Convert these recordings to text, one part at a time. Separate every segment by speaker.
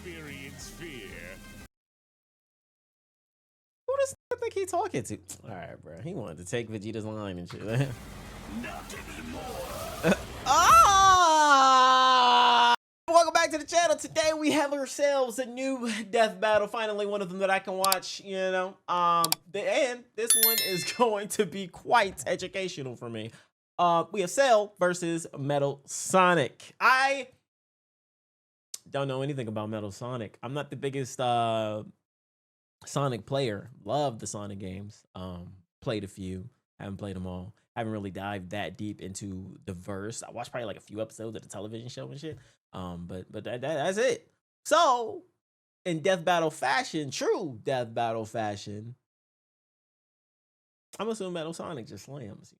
Speaker 1: experience fear.
Speaker 2: Who does I think he talking to? All right, bro. He wanted to take Vegeta's line and shit.
Speaker 1: Not anymore.
Speaker 2: Welcome back to the channel. Today we have ourselves a new death battle. Finally, one of them that I can watch. You know, and this one is going to be quite educational for me. We have Cell versus Metal Sonic. I don't know anything about Metal Sonic. I'm not the biggest Sonic player. Love the Sonic games. Played a few. Haven't played them all. Haven't really dived that deep into the verse. I watched probably like a few episodes of the television show and shit. But that's it. So, in death battle fashion, true death battle fashion, I'm assuming Metal Sonic just slams.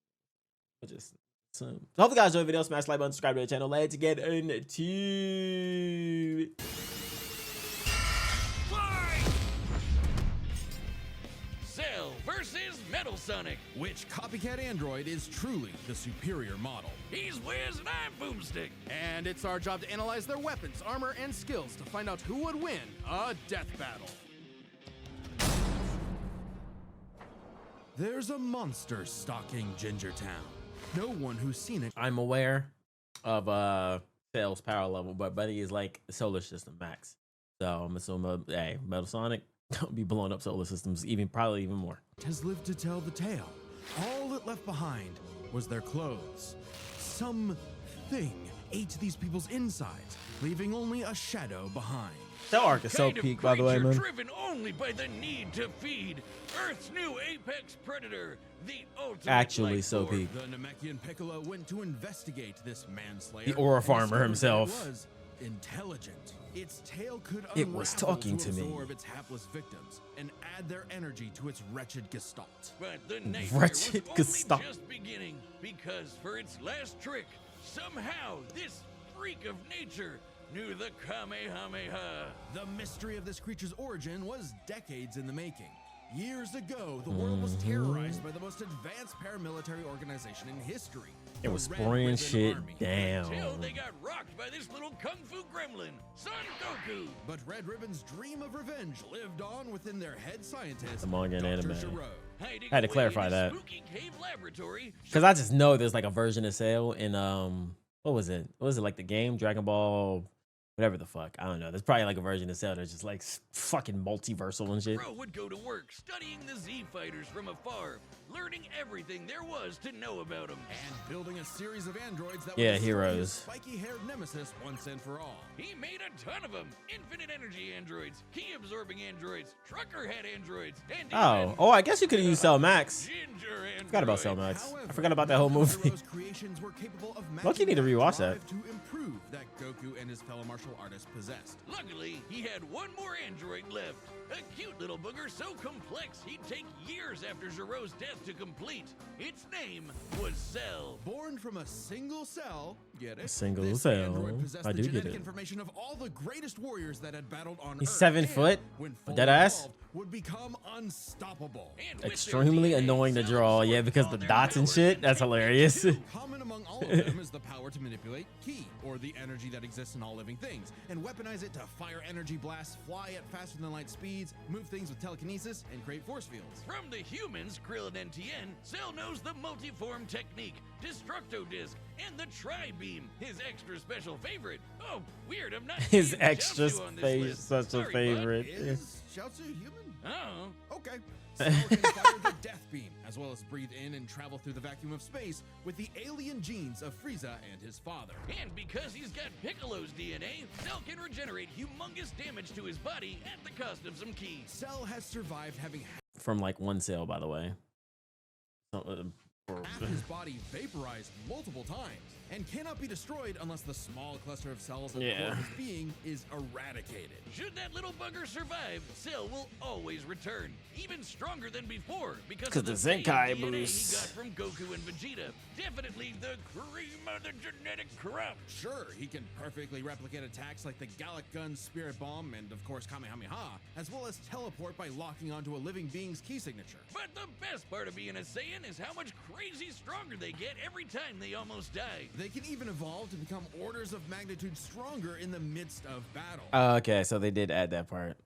Speaker 2: Just assume. So hope you guys enjoyed the video. Smash the like button, subscribe to the channel. Let's get into it.
Speaker 3: Cell versus Metal Sonic.
Speaker 4: Which copycat android is truly the superior model?
Speaker 3: He's Wiz and I'm Boomstick.
Speaker 4: And it's our job to analyze their weapons, armor, and skills to find out who would win a death battle. There's a monster stalking Gingertown. No one who's seen it.
Speaker 2: I'm aware of Cell's power level, but Buddy is like solar system max. So I'm assuming, hey, Metal Sonic don't be blowing up solar systems, probably even more.
Speaker 4: Has lived to tell the tale. All it left behind was their clothes. Something ate these people's insides, leaving only a shadow behind.
Speaker 2: That arc is so peak, by the way, man.
Speaker 3: Driven only by the need to feed. Earth's new apex predator, the ultimate
Speaker 2: Actually so
Speaker 3: life form.
Speaker 2: peak.
Speaker 4: The Namekian Piccolo went to investigate this manslayer.
Speaker 2: The Aura Farmer
Speaker 4: and
Speaker 2: himself.
Speaker 4: It was intelligent. Its tail could
Speaker 2: It was talking to me.
Speaker 4: absorb its hapless victims and add their energy to its wretched gestalt.
Speaker 3: But the nightmare
Speaker 2: Wretched
Speaker 3: was
Speaker 2: gestalt.
Speaker 3: only just beginning, because for its last trick, somehow this freak of nature knew the Kamehameha.
Speaker 4: The mystery of this creature's origin was decades in the making. Years ago, the world was terrorized by the most advanced paramilitary organization in history.
Speaker 2: It was
Speaker 4: the Red
Speaker 2: spraying
Speaker 4: Ribbon
Speaker 2: shit
Speaker 4: Army.
Speaker 2: down.
Speaker 3: Till they got rocked by this little kung fu gremlin, Son Goku.
Speaker 4: But Red Ribbon's dream of revenge lived on within their head scientist,
Speaker 2: The manga and
Speaker 4: Dr.
Speaker 2: anime.
Speaker 4: Giro.
Speaker 3: Hiding
Speaker 2: Had to
Speaker 3: away
Speaker 2: clarify
Speaker 3: in a
Speaker 2: that.
Speaker 3: spooky cave laboratory,
Speaker 2: Because I just know there's like a version of Cell in what was it? What was it, like the game Dragon Ball, whatever the fuck? I don't know. There's probably like a version of Cell that's just like fucking multiversal and shit.
Speaker 3: Bro would go to work studying the Z fighters from afar, learning everything there was to know about them.
Speaker 4: And building a series of androids that
Speaker 2: Yeah,
Speaker 4: would destroy
Speaker 2: heroes.
Speaker 4: his spiky-haired nemesis once and for all.
Speaker 3: He made a ton of them. Infinite energy androids, key absorbing androids, trucker head androids, and even
Speaker 2: I guess you could have used Cell Max.
Speaker 3: ginger androids.
Speaker 2: Forgot about Cell Max. I
Speaker 4: However,
Speaker 2: forgot about that whole movie.
Speaker 4: Giro's creations were capable of
Speaker 2: Look, you need to
Speaker 4: matching the
Speaker 2: rewatch that.
Speaker 4: drive to improve that Goku and his fellow martial artists possessed.
Speaker 3: Luckily, he had one more android left. A cute little booger so complex he'd take years after Giro's death to complete. Its name was Cell.
Speaker 4: Born from a single cell, get it?
Speaker 2: A single
Speaker 4: This
Speaker 2: cell.
Speaker 4: android possessed
Speaker 2: I
Speaker 4: the
Speaker 2: do get
Speaker 4: genetic
Speaker 2: it.
Speaker 4: information of all the greatest warriors that had battled on
Speaker 2: He's
Speaker 4: Earth.
Speaker 2: 7
Speaker 4: and
Speaker 2: foot,
Speaker 4: when fully
Speaker 2: dead ass.
Speaker 4: evolved, would become unstoppable.
Speaker 3: And with their
Speaker 2: Extremely
Speaker 3: DNA,
Speaker 2: annoying to
Speaker 3: Cell
Speaker 2: draw, yeah,
Speaker 3: absorbed
Speaker 2: because
Speaker 3: all
Speaker 2: the
Speaker 3: their
Speaker 2: dots and
Speaker 3: powers
Speaker 2: shit. That's
Speaker 3: made
Speaker 2: hilarious.
Speaker 3: them too.
Speaker 4: Common among all of them is the power to manipulate ki, or the energy that exists in all living things, and weaponize it to fire energy blasts, fly at faster than light speeds, move things with telekinesis, and create force fields.
Speaker 3: From the humans, Krillin and Tien, Cell knows the multiform technique, Destructo Disc, and the Tri-Beam, his extra special favorite. Oh, weird, I'm not
Speaker 2: His
Speaker 3: seeing
Speaker 2: extra
Speaker 3: Chaozu on this list.
Speaker 2: special
Speaker 3: Sorry, bud.
Speaker 2: favorite.
Speaker 4: Is Chaozu human?
Speaker 3: Oh,
Speaker 4: Okay. Cell can fire the Death Beam, as well as breathe in and travel through the vacuum of space with the alien genes of Frieza and his father.
Speaker 3: and because he's got Piccolo's DNA, Cell can regenerate humongous damage to his body at the cost of some ki.
Speaker 4: Cell has survived having
Speaker 2: From like one Cell, by the way.
Speaker 4: half his body vaporized multiple times, and cannot be destroyed unless the small cluster of cells at the core of his being is eradicated.
Speaker 3: Should that little bugger survive, Cell will always return, even stronger than before, because
Speaker 2: 'Cause
Speaker 3: of
Speaker 2: the
Speaker 3: the same
Speaker 2: Zenkai
Speaker 3: DNA
Speaker 2: boosts.
Speaker 3: he got from Goku and Vegeta. Definitely the cream of the genetic crop.
Speaker 4: Sure, he can perfectly replicate attacks like the Gallic Gun, Spirit Bomb, and of course Kamehameha, as well as teleport by locking onto a living being's key signature.
Speaker 3: But the best part of being a Saiyan is how much crazy stronger they get every time they almost die.
Speaker 4: They can even evolve to become orders of magnitude stronger in the midst of battle.
Speaker 2: Okay, so they did add that part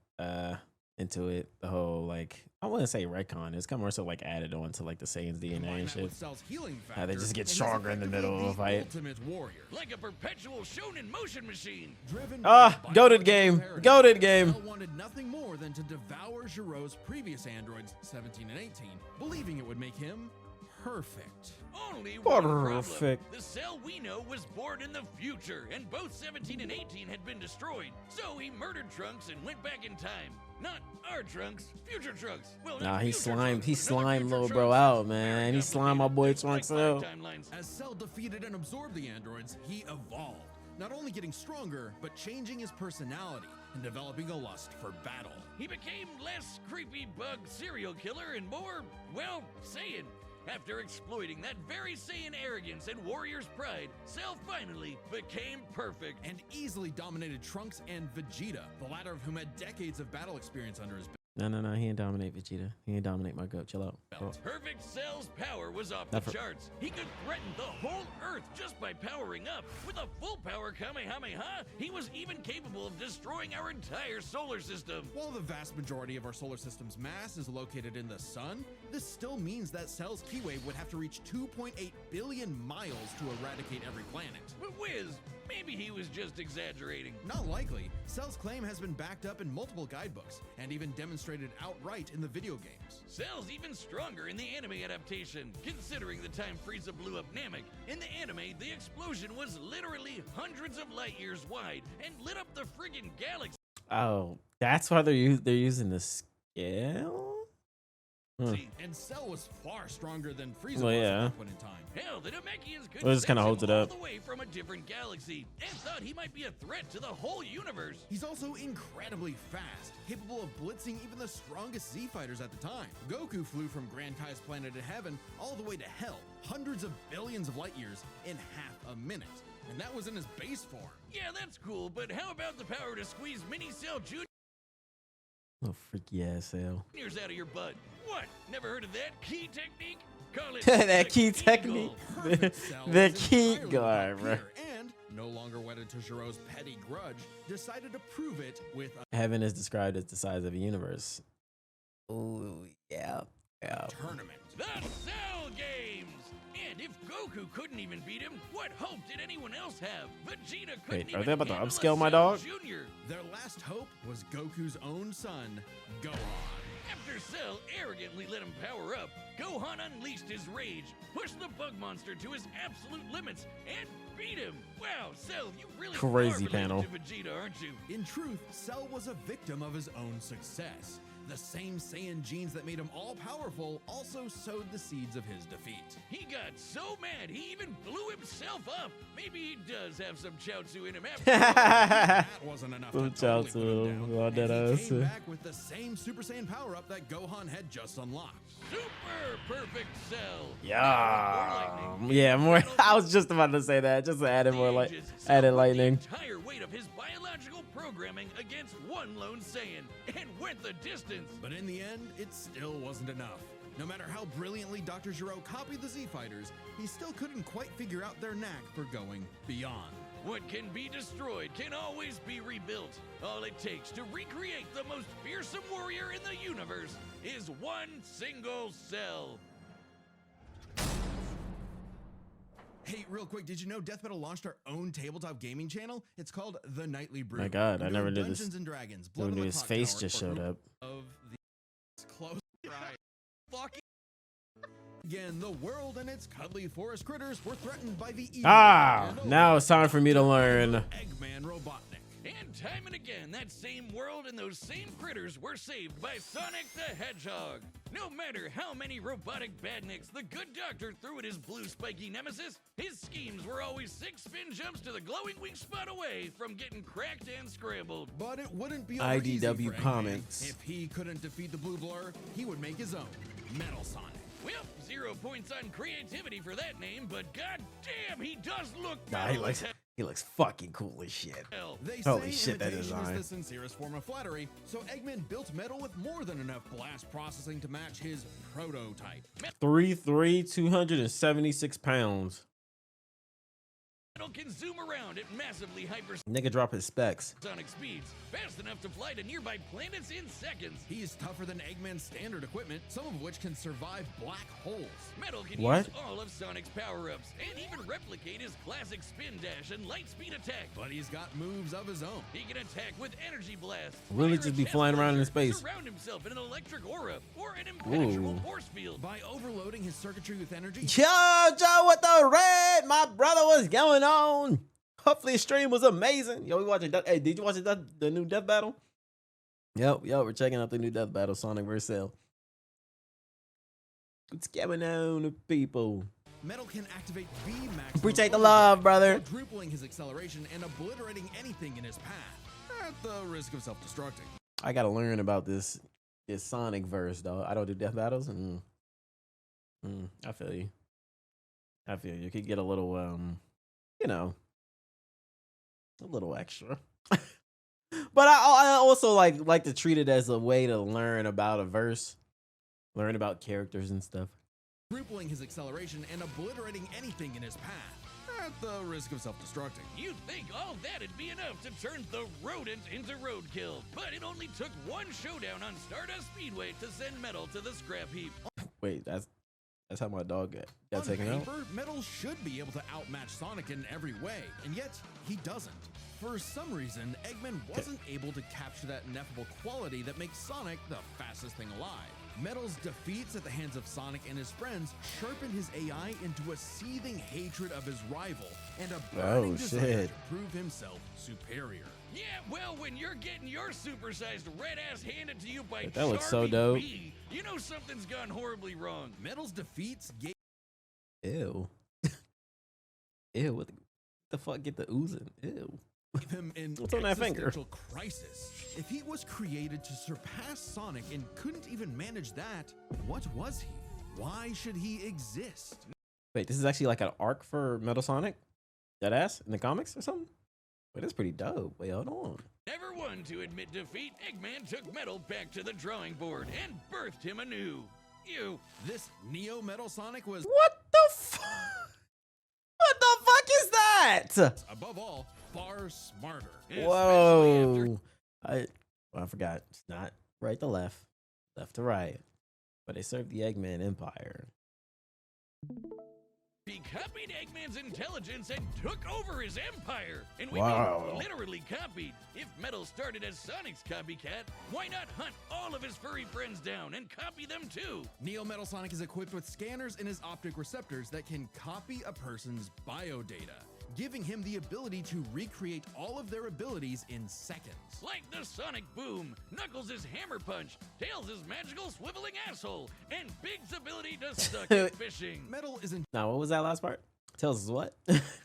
Speaker 2: into it. The whole, like, I wouldn't say retcon. It's kind of more so like added on to like the Saiyan's DNA
Speaker 4: Combine
Speaker 2: and
Speaker 4: that
Speaker 2: shit.
Speaker 4: with Cell's healing
Speaker 2: They
Speaker 4: factor,
Speaker 2: just get
Speaker 4: and he's
Speaker 2: stronger in the middle of a
Speaker 4: effectively
Speaker 2: fight.
Speaker 4: the ultimate warrior.
Speaker 3: Like a perpetual shonen motion machine.
Speaker 4: Driven
Speaker 2: Ah,
Speaker 4: by
Speaker 2: goated
Speaker 4: biological
Speaker 2: game.
Speaker 4: imperative,
Speaker 2: Goated game.
Speaker 4: Cell wanted nothing more than to devour Giro's previous androids, 17 and 18, believing it would make him perfect.
Speaker 3: Only one problem.
Speaker 2: Perfect.
Speaker 3: The Cell we know was born in the future, and both 17 and 18 had been destroyed. So he murdered Trunks and went back in time. Not our Trunks, future Trunks. Well,
Speaker 2: Nah,
Speaker 3: not
Speaker 2: he
Speaker 3: future
Speaker 2: slimed.
Speaker 3: Trunks,
Speaker 2: He
Speaker 3: but another
Speaker 2: slimed
Speaker 3: future
Speaker 2: little bro
Speaker 3: Trunks.
Speaker 2: out,
Speaker 3: Very
Speaker 2: man. He slimed my boy
Speaker 3: complicated.
Speaker 2: Trunks
Speaker 3: That's like
Speaker 2: out.
Speaker 3: 5 timelines.
Speaker 4: As Cell defeated and absorbed the androids, he evolved, not only getting stronger, but changing his personality and developing a lust for battle.
Speaker 3: He became less creepy bug serial killer and more, well, Saiyan. After exploiting that very Saiyan arrogance and warrior's pride, Cell finally became perfect.
Speaker 4: And easily dominated Trunks and Vegeta, the latter of whom had decades of battle experience under his
Speaker 2: No, he didn't dominate Vegeta. He didn't dominate my goat. Chill out.
Speaker 3: belt. Perfect Cell's power was off
Speaker 2: Not
Speaker 3: the
Speaker 2: for-
Speaker 3: charts. He could threaten the whole Earth just by powering up. With a full power Kamehameha, he was even capable of destroying our entire solar system.
Speaker 4: While the vast majority of our solar system's mass is located in the sun, this still means that Cell's key wave would have to reach 2.8 billion miles to eradicate every planet.
Speaker 3: But Wiz, maybe he was just exaggerating.
Speaker 4: Not likely. Cell's claim has been backed up in multiple guidebooks and even demonstrated outright in the video games.
Speaker 3: Cell's even stronger in the anime adaptation, considering the time Frieza blew up Namek. In the anime, the explosion was literally hundreds of light years wide and lit up the friggin' galaxy.
Speaker 2: Oh, that's why they're using the scale.
Speaker 4: And Cell was far stronger than Frieza
Speaker 2: Well,
Speaker 4: was
Speaker 2: yeah.
Speaker 4: at that point in time.
Speaker 3: Hell, the Namekians could
Speaker 2: Well, this kinda
Speaker 3: sense
Speaker 2: holds
Speaker 3: him
Speaker 2: it
Speaker 3: all
Speaker 2: up.
Speaker 3: the way from a different galaxy and thought he might be a threat to the whole universe.
Speaker 4: He's also incredibly fast, capable of blitzing even the strongest Z fighters at the time. Goku flew from Grand Kai's planet of heaven all the way to hell, hundreds of billions of light years in half a minute. And that was in his base form.
Speaker 3: Yeah, that's cool, but how about the power to squeeze Mini Cell
Speaker 2: Oh, freaky ass Cell.
Speaker 3: Juniors out of your butt? What? Never heard of that key technique? Call it
Speaker 2: That
Speaker 3: the
Speaker 2: key
Speaker 3: Key
Speaker 2: technique.
Speaker 3: Goal.
Speaker 4: Perfect Cell
Speaker 2: The
Speaker 4: was
Speaker 2: key
Speaker 4: entirely
Speaker 2: guard,
Speaker 4: without
Speaker 2: bro.
Speaker 4: fear, and, no longer wedded to Giro's petty grudge, decided to prove it with a
Speaker 2: Heaven is described as the size of a universe. Oh, yeah.
Speaker 4: tournament.
Speaker 3: The Cell Games! And if Goku couldn't even beat him, what hope did anyone else have? Vegeta couldn't
Speaker 2: Wait, are
Speaker 3: even
Speaker 2: they about to
Speaker 3: handle a
Speaker 2: upscale my
Speaker 3: Cell
Speaker 2: dog?
Speaker 3: Junior.
Speaker 4: Their last hope was Goku's own son, Gohan.
Speaker 3: After Cell arrogantly let him power up, Gohan unleashed his rage, pushed the bug monster to his absolute limits, and beat him. Wow, Cell, you really
Speaker 2: Crazy
Speaker 3: are related
Speaker 2: panel.
Speaker 3: to Vegeta, aren't you?
Speaker 4: In truth, Cell was a victim of his own success. The same Saiyan genes that made him all-powerful also sowed the seeds of his defeat.
Speaker 3: He got so mad, he even blew himself up. Maybe he does have some Chaozu in him after
Speaker 4: That wasn't enough to
Speaker 2: Watch
Speaker 4: totally
Speaker 2: out
Speaker 4: put
Speaker 2: to
Speaker 4: him
Speaker 2: him.
Speaker 4: down,
Speaker 2: Oh,
Speaker 4: and
Speaker 2: that
Speaker 4: he
Speaker 2: ass.
Speaker 4: came back with the same Super Saiyan power-up that Gohan had just unlocked.
Speaker 3: Super Perfect Cell.
Speaker 2: Yeah. Yeah, more. I was just about to say that. Just added more like added lightning.
Speaker 3: The entire weight of his biological programming against one lone Saiyan and went the distance.
Speaker 4: But in the end, it still wasn't enough. No matter how brilliantly Dr. Gero copied the Z-Fighters, he still couldn't quite figure out their knack for going beyond.
Speaker 3: What can be destroyed can always be rebuilt. All it takes to recreate the most fearsome warrior in the universe is one single cell.
Speaker 4: Hey, real quick, did you know Death Metal launched our own tabletop gaming channel? It's called The Nightly Brew.
Speaker 2: My God, I
Speaker 4: We're
Speaker 2: never
Speaker 4: doing
Speaker 2: did this.
Speaker 4: Dungeons and Dragons, Blood
Speaker 2: Dude,
Speaker 4: on the
Speaker 2: his
Speaker 4: Clock
Speaker 2: face
Speaker 4: Tower,
Speaker 2: just
Speaker 4: or
Speaker 2: showed up.
Speaker 4: Of the close right. Fucking again, the world and its cuddly forest critters were threatened by the evil
Speaker 2: Ah,
Speaker 4: and
Speaker 2: now it's time for me to learn.
Speaker 4: Eggman Robotnik.
Speaker 3: And time and again, that same world and those same critters were saved by Sonic the Hedgehog. No matter how many robotic badniks the good doctor threw at his blue spiky nemesis, his schemes were always 6 spin jumps to the glowing weak spot away from getting cracked and scrambled.
Speaker 4: But it wouldn't be over easy
Speaker 2: IDW
Speaker 4: for Eggman.
Speaker 2: Comics.
Speaker 4: If he couldn't defeat the Blue Blur, he would make his own Metal Sonic.
Speaker 3: Well, 0 points on creativity for that name, but goddamn, he does look
Speaker 2: Nah,
Speaker 3: metal as
Speaker 2: he looks fucking cool as shit.
Speaker 3: hell.
Speaker 4: They
Speaker 2: Holy
Speaker 4: say
Speaker 2: shit, that
Speaker 4: imitation
Speaker 2: design.
Speaker 4: is the sincerest form of flattery, so Eggman built metal with more than enough blast processing to match his prototype.
Speaker 2: 3'3", 276 pounds.
Speaker 3: Metal can zoom around at massively
Speaker 2: Nigga drop his specs.
Speaker 3: hypersonic speeds, fast enough to fly to nearby planets in seconds.
Speaker 4: He's tougher than Eggman's standard equipment, some of which can survive black holes.
Speaker 3: Metal can
Speaker 2: What?
Speaker 3: use all of Sonic's power-ups and even replicate his classic spin dash and light speed attack.
Speaker 4: But he's got moves of his own.
Speaker 3: He can attack with energy blast.
Speaker 2: Really
Speaker 3: fire
Speaker 2: just
Speaker 3: a
Speaker 2: be
Speaker 3: chest
Speaker 2: flying around in
Speaker 3: laser,
Speaker 2: space.
Speaker 3: Surround himself in an electric aura or an impenetrable
Speaker 2: Ooh.
Speaker 3: force field.
Speaker 4: By overloading his circuitry with energy,
Speaker 2: Yo, Joe with the red, my brother, what's going on? Hopefully, the stream was amazing. Yo, we watching. Hey, did you watch the new death battle? Yep, we're checking out the new death battle, Sonic vs. Cell. What's going on, people?
Speaker 4: Metal can activate V-Max.
Speaker 2: Appreciate the love, brother.
Speaker 4: Quadrupling his acceleration and obliterating anything in his path, at the risk of self-destructing.
Speaker 2: I gotta learn about this Sonic verse, though. I don't do death battles. I feel you. I feel you. Could get a little, you know, a little extra. But I also like to treat it as a way to learn about a verse, learn about characters and stuff.
Speaker 4: Quadrupling his acceleration and obliterating anything in his path, at the risk of self-destructing.
Speaker 3: You'd think all that'd be enough to turn the rodent into roadkill, but it only took one showdown on Stardust Speedway to send Metal to the scrap heap.
Speaker 2: Wait, that's how my dog got
Speaker 4: On
Speaker 2: taken out.
Speaker 4: paper, Metal should be able to outmatch Sonic in every way, and yet he doesn't. For some reason, Eggman wasn't able to capture that ineffable quality that makes Sonic the fastest thing alive. Metal's defeats at the hands of Sonic and his friends sharpened his AI into a seething hatred of his rival and a burning desire
Speaker 2: shit.
Speaker 4: to prove himself superior.
Speaker 3: Yeah, well, when you're getting your supersized red ass handed to you by
Speaker 2: That looks so
Speaker 3: Charmy
Speaker 2: dope.
Speaker 3: B, you know something's gone horribly wrong.
Speaker 4: Metal's defeats gave
Speaker 2: Ew. Ew, what the fuck get the oozing? Ew.
Speaker 4: him an
Speaker 2: What's on that finger?
Speaker 4: existential crisis. If he was created to surpass Sonic and couldn't even manage that, what was he? Why should he exist?
Speaker 2: Wait, this is actually like an arc for Metal Sonic? Deadass in the comics or something? Wait, that's pretty dope. Wait, hold on.
Speaker 3: Never one to admit defeat, Eggman took Metal back to the drawing board and birthed him anew. You.
Speaker 4: This Neo Metal Sonic was,
Speaker 2: What the fuck? What the fuck is that?
Speaker 4: above all, far smarter.
Speaker 3: Especially
Speaker 2: Whoa. I forgot. It's not right to left, left to right. But they served the Eggman Empire.
Speaker 3: He copied Eggman's intelligence and took over his empire. And we
Speaker 2: Wow.
Speaker 3: mean literally copied. If Metal started as Sonic's copycat, why not hunt all of his furry friends down and copy them too?
Speaker 4: Neo Metal Sonic is equipped with scanners in his optic receptors that can copy a person's biodata, giving him the ability to recreate all of their abilities in seconds.
Speaker 3: Like the Sonic Boom, Knuckles' hammer punch, Tails' magical swiveling asshole, and Big's ability to suck at fishing.
Speaker 4: Metal isn't
Speaker 2: Now, what was that last part? Tells us what?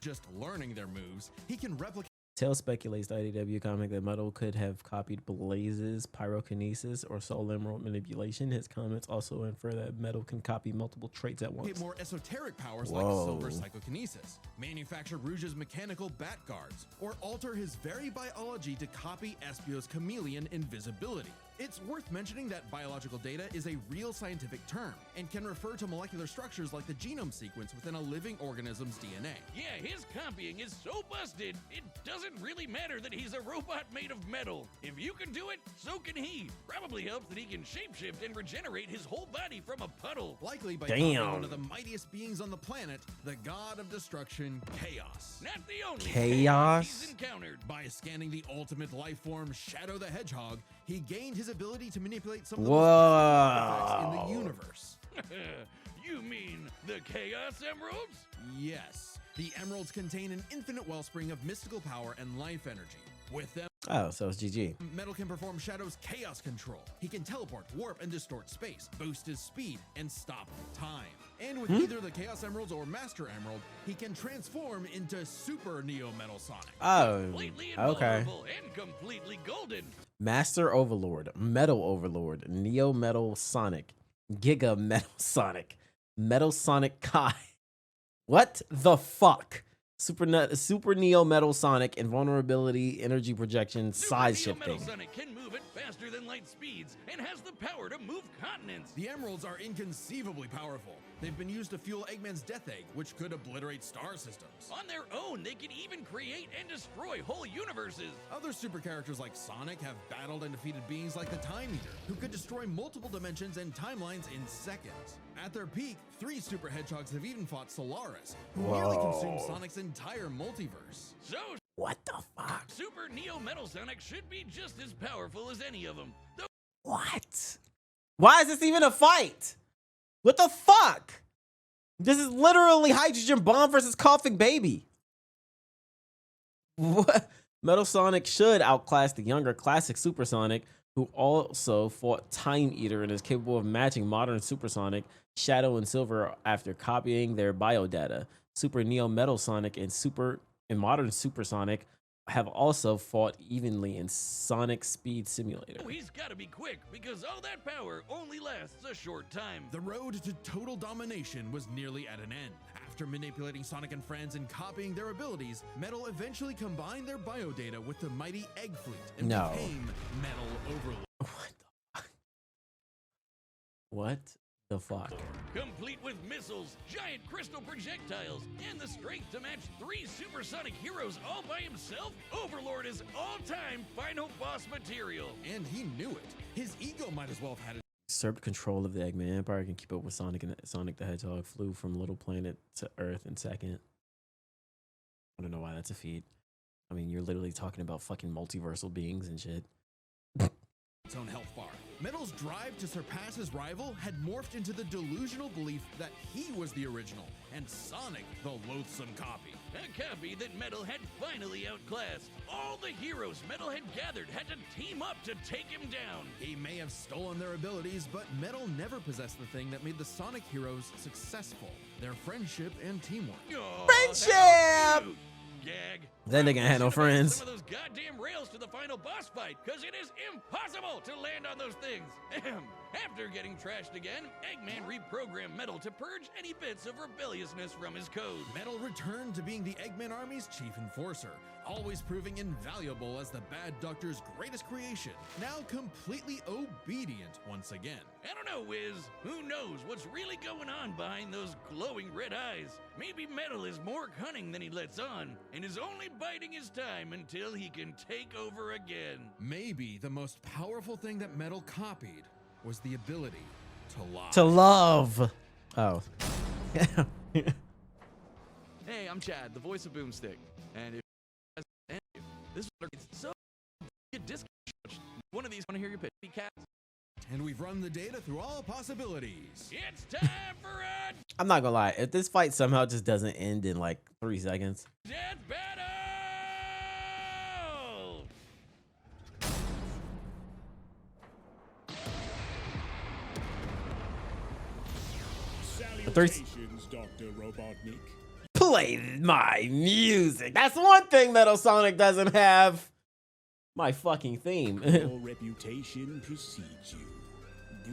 Speaker 4: just learning their moves, he can replicate
Speaker 2: Tails speculates the IDW comic that Metal could have copied Blaze's pyrokinesis or Soul Emerald manipulation. His comments also infer that Metal can copy multiple traits at once.
Speaker 4: more esoteric powers
Speaker 2: Whoa.
Speaker 4: like Silver Psychokinesis, manufacture Rouge's mechanical bat guards, or alter his very biology to copy Espio's chameleon invisibility. It's worth mentioning that biological data is a real scientific term and can refer to molecular structures like the genome sequence within a living organism's DNA.
Speaker 3: Yeah, his copying is so busted, it doesn't really matter that he's a robot made of metal. If you can do it, so can he. Probably helps that he can shapeshift and regenerate his whole body from a puddle.
Speaker 4: Likely by
Speaker 2: Damn.
Speaker 4: copying one of the mightiest beings on the planet, the god of destruction, Chaos.
Speaker 3: Not the only
Speaker 2: Chaos?
Speaker 3: he's encountered.
Speaker 4: By scanning the ultimate life form, Shadow the Hedgehog, he gained his ability to manipulate some of the most effects in the
Speaker 2: Whoa.
Speaker 4: universe.
Speaker 3: You mean the Chaos Emeralds?
Speaker 4: Yes, the emeralds contain an infinite wellspring of mystical power and life energy. With them,
Speaker 2: Oh, so it's GG.
Speaker 4: Metal can perform Shadow's chaos control. He can teleport, warp, and distort space, boost his speed, and stop time. And with either the Chaos Emeralds or Master Emerald, he can transform into Super Neo Metal Sonic.
Speaker 2: Oh,
Speaker 3: Completely
Speaker 2: okay.
Speaker 3: invulnerable and completely golden.
Speaker 2: Master Overlord, Metal Overlord, Neo Metal Sonic, Giga Metal Sonic, Metal Sonic Kai. What the fuck? Super Neo Metal Sonic, invulnerability, energy projection, size
Speaker 3: Super Neo
Speaker 2: shifting.
Speaker 3: Metal Sonic can move at faster than light speeds and has the power to move continents.
Speaker 4: The emeralds are inconceivably powerful, They've been used to fuel Eggman's Death Egg, which could obliterate star systems.
Speaker 3: On their own, they can even create and destroy whole universes.
Speaker 4: Other super characters like Sonic have battled and defeated beings like the Time Eater, who could destroy multiple dimensions and timelines in seconds. At their peak, 3 super hedgehogs have even fought Solaris, who nearly consumed Sonic's entire multiverse.
Speaker 3: So,
Speaker 2: What the fuck?
Speaker 3: Super Neo Metal Sonic should be just as powerful as any of them. Though
Speaker 2: What? Why is this even a fight? What the fuck? This is literally Hydrogen Bomb versus Coughing Baby. What? Metal Sonic should outclass the younger classic Super Sonic, who also fought Time Eater and is capable of matching modern Super Sonic, Shadow, and Silver after copying their biodata. Super Neo Metal Sonic and modern Super Sonic have also fought evenly in Sonic Speed Simulator.
Speaker 3: he's gotta be quick because all that power only lasts a short time.
Speaker 4: The road to total domination was nearly at an end. After manipulating Sonic and friends and copying their abilities, Metal eventually combined their biodata with the mighty Egg Fleet and
Speaker 2: No.
Speaker 4: became Metal Overlord.
Speaker 2: What the fuck?
Speaker 3: Complete with missiles, giant crystal projectiles, and the strength to match 3 supersonic heroes all by himself, Overlord is all-time final boss material.
Speaker 4: And he knew it. His ego might as well have had it.
Speaker 2: Usurped control of the Eggman Empire, can keep up with Sonic, and Sonic the Hedgehog flew from little planet to Earth in second. I don't know why that's a feat. I mean, you're literally talking about fucking multiversal beings and shit.
Speaker 4: Its own health bar. Metal's drive to surpass his rival had morphed into the delusional belief that he was the original, and Sonic the loathsome copy.
Speaker 3: A copy that Metal had finally outclassed. All the heroes Metal had gathered had to team up to take him down.
Speaker 4: He may have stolen their abilities, but Metal never possessed the thing that made the Sonic heroes successful: their friendship and teamwork.
Speaker 3: Aw,
Speaker 2: Friendship!
Speaker 3: how cute. Gag.
Speaker 2: That nigga had no friends.
Speaker 3: Some of those goddamn rails to the final boss fight, because it is impossible to land on those things. Ahem. After getting trashed again, Eggman reprogrammed Metal to purge any bits of rebelliousness from his code.
Speaker 4: Metal returned to being the Eggman Army's chief enforcer, always proving invaluable as the Bad Doctor's greatest creation, now completely obedient once again.
Speaker 3: I don't know, Wiz. Who knows what's really going on behind those glowing red eyes? Maybe Metal is more cunning than he lets on, and is only biding his time until he can take over again.
Speaker 4: Maybe the most powerful thing that Metal copied was the ability to lie.
Speaker 2: To love. Oh.
Speaker 5: Hey, I'm Chad, the voice of Boomstick, and if this is so get discount. One of these want to hear your pitch. Cats.
Speaker 4: And we've run the data through all possibilities.
Speaker 3: It's time for a
Speaker 2: I'm not gonna lie. If this fight somehow just doesn't end in like 3 seconds,
Speaker 3: death battle!
Speaker 1: Salutations, Dr. Robotnik.
Speaker 2: play my music. That's one thing Metal Sonic doesn't have. My fucking theme.
Speaker 1: Your reputation precedes you.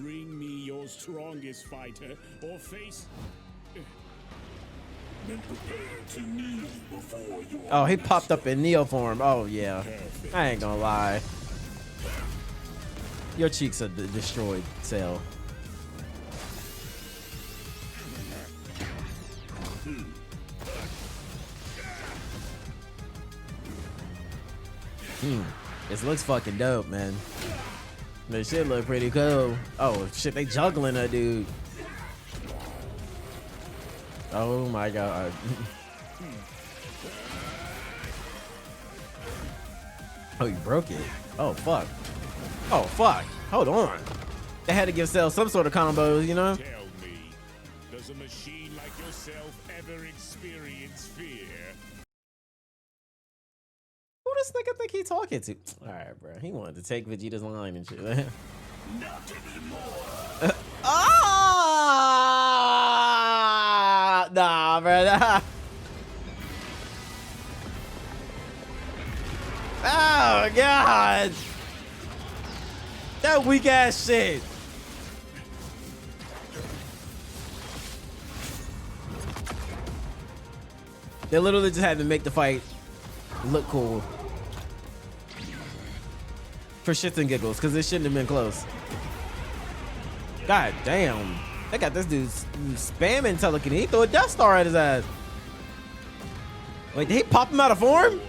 Speaker 1: Bring me your strongest fighter or face. Then prepare to kneel before your.
Speaker 2: Oh, he popped up in Neo form. Oh, yeah. I ain't gonna lie. Your cheeks are destroyed, Cell. This looks fucking dope, man. This shit look pretty cool. Oh, shit, they juggling a dude. Oh, my God. Oh, you broke it. Oh, fuck. Oh, fuck. Hold on. They had to give Cell some sort of combos, you know?
Speaker 1: Tell me, does a machine like yourself ever experience fear?
Speaker 2: Who this nigga think he talking to? All right, bro. He wanted to take Vegeta's line and shit.
Speaker 1: Not anymore.
Speaker 2: Ah! Nah, bro. Nah. Oh, God. That weak ass shit. They literally just had to make the fight look cool. For shits and giggles, because it shouldn't have been close. God damn. They got this dude spamming telekinesis. He threw a Death Star at his ass. Wait, did he pop him out of form?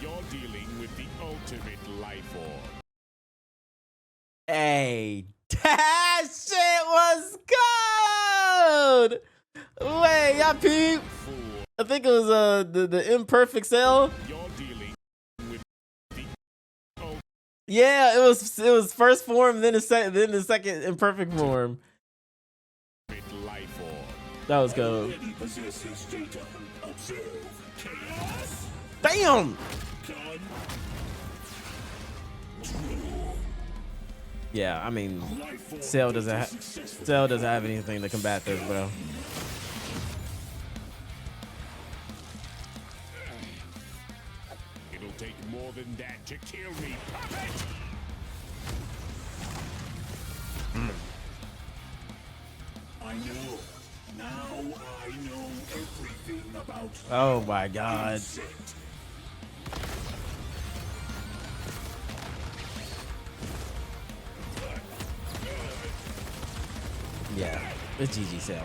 Speaker 1: You're dealing with the ultimate life form.
Speaker 2: Hey, that shit was good. Wait, y'all peep. I think it was the imperfect cell.
Speaker 1: You're dealing with the
Speaker 2: Yeah, it was first form, then the second imperfect form.
Speaker 1: ultimate life form.
Speaker 2: That was good.
Speaker 1: Already possess his data. Observe chaos.
Speaker 2: Damn.
Speaker 1: Done.
Speaker 2: Yeah, I mean,
Speaker 1: Life form
Speaker 2: Cell
Speaker 1: data
Speaker 2: doesn't
Speaker 1: successful.
Speaker 2: Cell doesn't have anything to combat this, bro.
Speaker 1: It'll take more than that to kill me, puppet! I know. Now I know everything about
Speaker 2: Oh my god.
Speaker 1: insect.
Speaker 2: Yeah, it's GG Cell.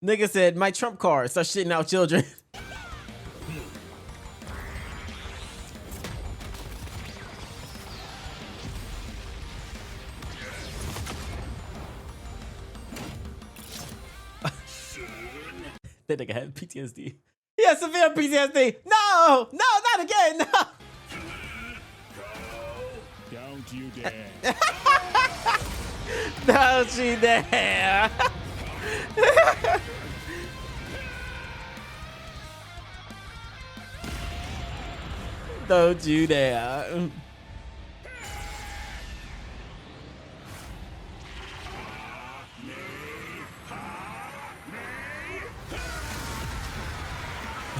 Speaker 2: Nigga said my trump card. Start shitting out children. That nigga had PTSD. Yeah, severe PTSD. No, not again. No.
Speaker 1: Don't you dare.
Speaker 2: Don't you dare. Don't you dare.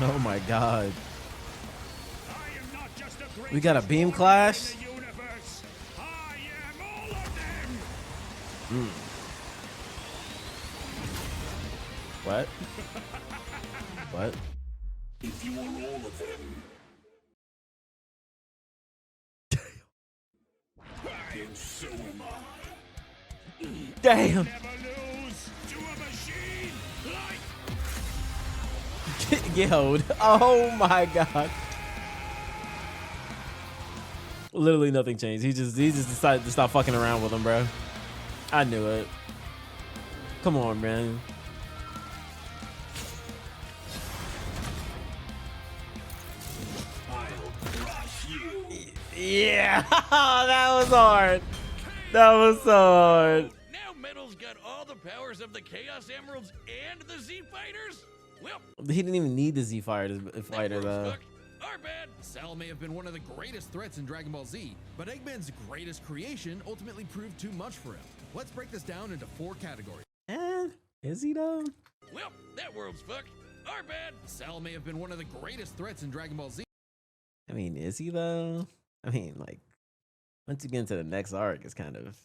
Speaker 2: Oh my god.
Speaker 1: I am not just a
Speaker 2: We got a beam clash?
Speaker 1: in the universe. I am all of them.
Speaker 2: What? What?
Speaker 1: If you are all of them, then so am I.
Speaker 2: Damn.
Speaker 1: Never lose to a machine like
Speaker 2: Yo, oh my god. Literally nothing changed. He just decided to stop fucking around with him, bro. I knew it. Come on, man. Yeah, that was hard. That was so hard.
Speaker 3: Now Metal's got all the powers of the Chaos Emeralds and the Z Fighters? Well,
Speaker 2: He didn't even need the Z fighter
Speaker 3: that
Speaker 2: though.
Speaker 3: works, Buck. Our bad.
Speaker 4: Cell may have been one of the greatest threats in Dragon Ball Z, but Eggman's greatest creation ultimately proved too much for him. Let's break this down into 4 categories.
Speaker 2: Is he though?
Speaker 3: Well, that world's fucked. Our bad.
Speaker 4: Cell may have been one of the greatest threats in Dragon Ball Z,
Speaker 2: I mean, is he though? I mean, like, once you get into the next arc, it's kind of.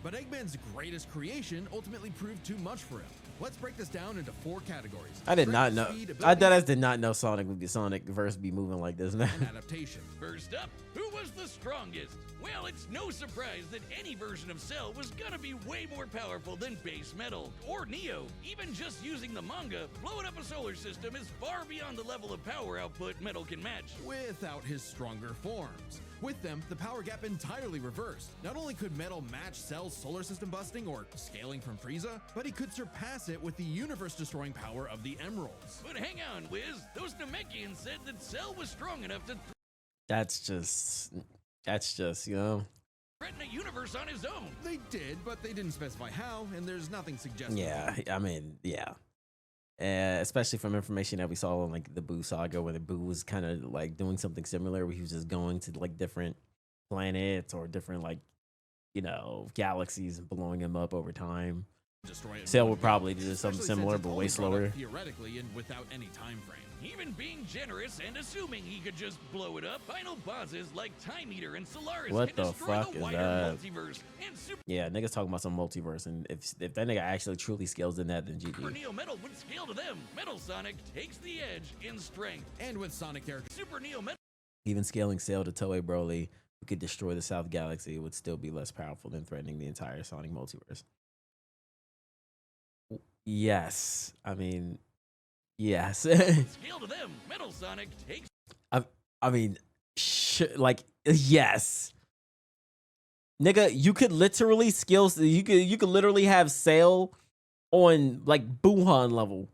Speaker 4: but Eggman's greatest creation ultimately proved too much for him. Let's break this down into 4 categories.
Speaker 2: I did not
Speaker 4: Strength,
Speaker 2: know.
Speaker 4: speed,
Speaker 2: I
Speaker 4: ability,
Speaker 2: did not know Sonic verse be moving like this, man.
Speaker 4: and adaptation.
Speaker 3: First up, who was the strongest? Well, it's no surprise that any version of Cell was gonna be way more powerful than base Metal or Neo. Even just using the manga, blowing up a solar system is far beyond the level of power output Metal can match.
Speaker 4: Without his stronger forms. With them, the power gap entirely reversed. Not only could Metal match Cell's solar system busting or scaling from Frieza, but he could surpass it with the universe-destroying power of the Emeralds.
Speaker 3: But hang on, Wiz. Those Namekians said that Cell was strong enough to
Speaker 2: That's just, you know.
Speaker 3: threaten a universe on his own.
Speaker 4: They did, but they didn't specify how, and there's nothing suggesting.
Speaker 2: Yeah, I mean, yeah. Especially from information that we saw on like the Boo saga, where the Boo was kind of like doing something similar, where he was just going to like different planets or different like, you know, galaxies and blowing them up over time.
Speaker 4: destroy it in
Speaker 2: Cell
Speaker 4: one
Speaker 2: would
Speaker 4: go,
Speaker 2: probably do something
Speaker 4: especially
Speaker 2: similar,
Speaker 4: since it's
Speaker 2: but way
Speaker 4: only brought
Speaker 2: slower.
Speaker 4: up theoretically and without any time frame.
Speaker 3: Even being generous and assuming he could just blow it up, final bosses like Time Eater and Solaris
Speaker 2: What
Speaker 3: can
Speaker 2: the
Speaker 3: destroy
Speaker 2: fuck
Speaker 3: the
Speaker 2: is
Speaker 3: wider
Speaker 2: that?
Speaker 3: multiverse. And Super
Speaker 2: Yeah, niggas talking about some multiverse, and if that nigga actually truly scales in that, then GG.
Speaker 3: Neo Metal would scale to them. Metal Sonic takes the edge in strength.
Speaker 4: And with Sonic characters,
Speaker 3: Super Neo Metal
Speaker 2: Even scaling Cell to Toei Broly, who could destroy the South Galaxy, would still be less powerful than threatening the entire Sonic multiverse. Yes, I mean, yes.
Speaker 3: scale to them. Metal Sonic takes
Speaker 2: I mean, like, yes. Nigga, you could literally you could literally have Cell on like Buhan level.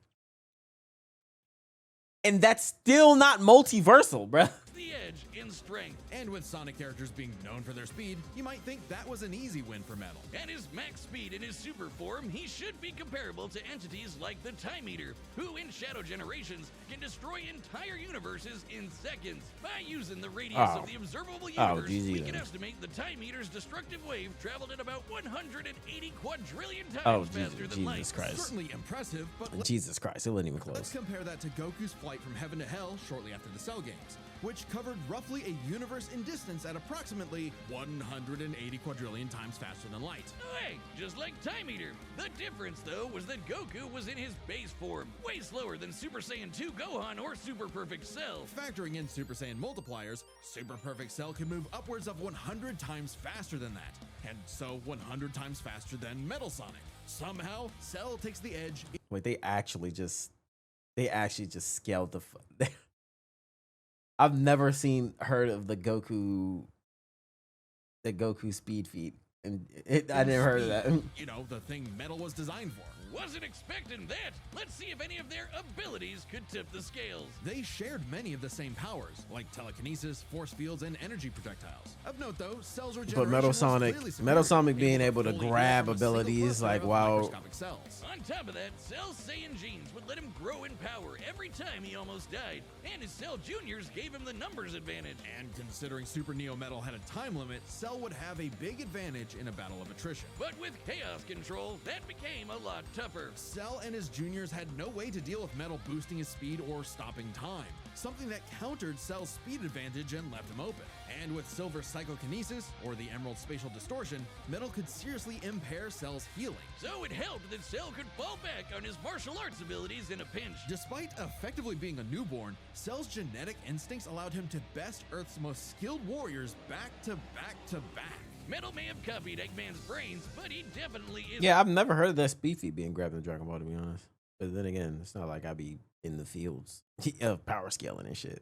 Speaker 2: And that's still not multiversal, bruh.
Speaker 3: the edge in strength.
Speaker 4: and with Sonic characters being known for their speed, you might think that was an easy win for Metal.
Speaker 3: At his max speed in his super form, he should be comparable to entities like the Time Eater, who in Shadow Generations can destroy entire universes in seconds. By using the radius of the observable universe,
Speaker 2: GG
Speaker 3: we can
Speaker 2: then.
Speaker 3: estimate the Time Eater's destructive wave traveled at about 180 quadrillion
Speaker 2: Oh,
Speaker 3: times faster than light.
Speaker 2: Jesus Christ.
Speaker 4: Certainly impressive, but
Speaker 2: Jesus Christ, it wasn't even
Speaker 4: let's
Speaker 2: close.
Speaker 4: compare that to Goku's flight from heaven to hell shortly after the Cell games, which covered roughly a universe in distance at approximately 180 quadrillion times faster than light.
Speaker 3: Hey, just like Time Eater. The difference, though, was that Goku was in his base form, way slower than Super Saiyan 2 Gohan or Super Perfect Cell.
Speaker 4: Factoring in Super Saiyan multipliers, Super Perfect Cell can move upwards of 100 times faster than that, and so 100 times faster than Metal Sonic. Somehow, Cell takes the edge.
Speaker 2: Wait, they actually just scaled the. I've never heard of the Goku speed feat, and I never heard of that.
Speaker 4: You know, the thing Metal was designed for.
Speaker 3: Wasn't expecting that. Let's see if any of their abilities could tip the scales.
Speaker 4: They shared many of the same powers, like telekinesis, force fields, and energy projectiles. Of note, though, Cell's regeneration
Speaker 2: But Metal
Speaker 4: was
Speaker 2: Sonic,
Speaker 4: clearly
Speaker 2: Metal
Speaker 4: superior,
Speaker 2: Sonic being able to
Speaker 4: fully heal
Speaker 2: grab
Speaker 4: from a single
Speaker 2: abilities,
Speaker 4: cluster
Speaker 2: like
Speaker 4: of
Speaker 2: wow.
Speaker 4: microscopic cells.
Speaker 3: On top of that, Cell Saiyan genes would let him grow in power every time he almost died, and his Cell Juniors gave him the numbers advantage.
Speaker 4: And considering Super Neo Metal had a time limit, Cell would have a big advantage in a battle of attrition.
Speaker 3: But with Chaos Control, that became a lot tougher.
Speaker 4: Cell and his juniors had no way to deal with Metal boosting his speed or stopping time, something that countered Cell's speed advantage and left him open. And with Silver Psychokinesis, or the Emerald Spatial Distortion, Metal could seriously impair Cell's healing.
Speaker 3: So it helped that Cell could fall back on his martial arts abilities in a pinch.
Speaker 4: Despite effectively being a newborn, Cell's genetic instincts allowed him to best Earth's most skilled warriors back to back to back.
Speaker 3: Metal may have copied Eggman's brains, but he definitely is.
Speaker 2: Yeah, I've never heard of that speed feat being grabbed in Dragon Ball, to be honest. But then again, it's not like I be in the fields of power scaling and shit.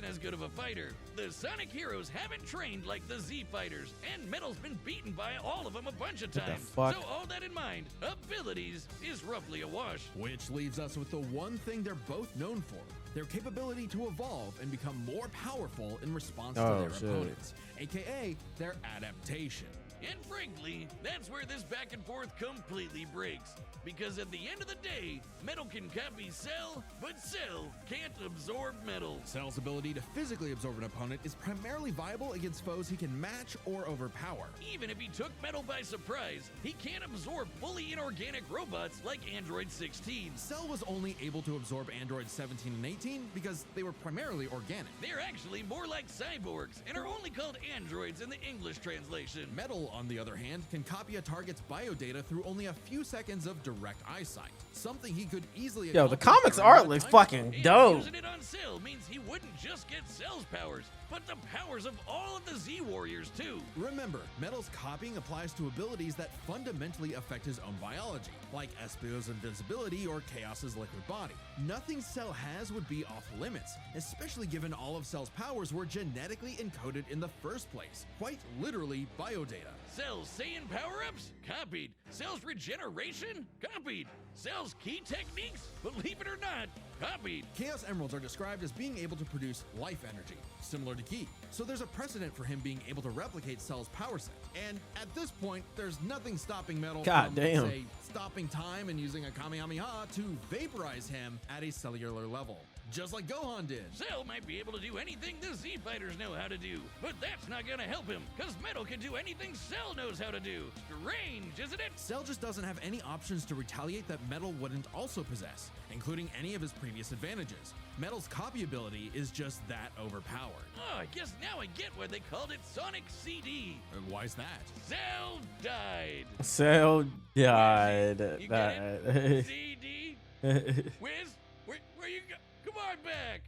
Speaker 3: As good of a fighter. The Sonic heroes haven't trained like the Z fighters, and Metal's been beaten by all of them a bunch of
Speaker 2: the
Speaker 3: times.
Speaker 2: fuck?
Speaker 3: So all that in mind, abilities is roughly a wash.
Speaker 4: Which leaves us with the one thing they're both known for, their capability to evolve and become more powerful in response to
Speaker 2: Oh,
Speaker 4: their
Speaker 2: shit.
Speaker 4: opponents, aka their adaptation.
Speaker 3: And frankly, that's where this back and forth completely breaks. Because at the end of the day, Metal can copy Cell, but Cell can't absorb Metal.
Speaker 4: Cell's ability to physically absorb an opponent is primarily viable against foes he can match or overpower.
Speaker 3: Even if he took Metal by surprise, he can't absorb fully inorganic robots like Android 16.
Speaker 4: Cell was only able to absorb Androids 17 and 18 because they were primarily organic.
Speaker 3: They're actually more like cyborgs and are only called androids in the English translation.
Speaker 4: Metal, on the other hand, can copy a target's biodata through only a few seconds of direct eyesight, something he could easily
Speaker 2: Yo, the
Speaker 4: accomplish
Speaker 2: comics
Speaker 4: during
Speaker 2: art
Speaker 4: that
Speaker 2: looks
Speaker 4: time
Speaker 2: fucking
Speaker 3: And
Speaker 2: dope.
Speaker 3: using it on Cell means he wouldn't just get Cell's powers, but the powers of all of the Z Warriors too.
Speaker 4: Remember, Metal's copying applies to abilities that fundamentally affect his own biology, like Espio's invincibility or Chaos's liquid body. Nothing Cell has would be off limits, especially given all of Cell's powers were genetically encoded in the first place, quite literally biodata.
Speaker 3: Cell's Saiyan power-ups? Copied. Cell's regeneration? Copied. Cell's key techniques? Believe it or not, copied.
Speaker 4: Chaos Emeralds are described as being able to produce life energy, similar to Ki, so there's a precedent for him being able to replicate Cell's power set. And at this point, there's nothing stopping Metal
Speaker 2: God
Speaker 4: from,
Speaker 2: damn.
Speaker 4: say, stopping time and using a Kamehameha to vaporize him at a cellular level. just like Gohan did.
Speaker 3: Cell might be able to do anything the Z-Fighters know how to do, but that's not gonna help him, because Metal can do anything Cell knows how to do. Strange, isn't it?
Speaker 4: Cell just doesn't have any options to retaliate that Metal wouldn't also possess, including any of his previous advantages. Metal's copy ability is just that overpowered.
Speaker 3: Oh, I guess now I get why they called it Sonic CD.
Speaker 4: Why's that?
Speaker 3: Cell died.
Speaker 2: Cell died.
Speaker 3: You get it? CD? Wiz, where you go? Come on back.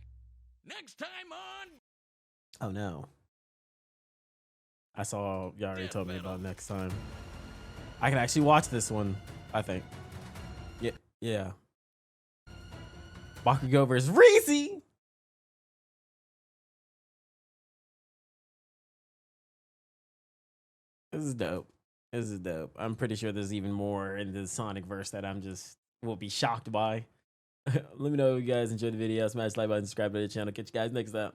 Speaker 3: Next time on...
Speaker 2: Oh no. I saw y'all already
Speaker 3: Death
Speaker 2: told me
Speaker 3: Metal.
Speaker 2: about next time. I can actually watch this one, I think. Yeah. Bakugo versus Reese. This is dope. This is dope. I'm pretty sure there's even more in the Sonic verse that I'm just will be shocked by. Let me know if you guys enjoyed the video. Smash the like button, subscribe to the channel. Catch you guys next time.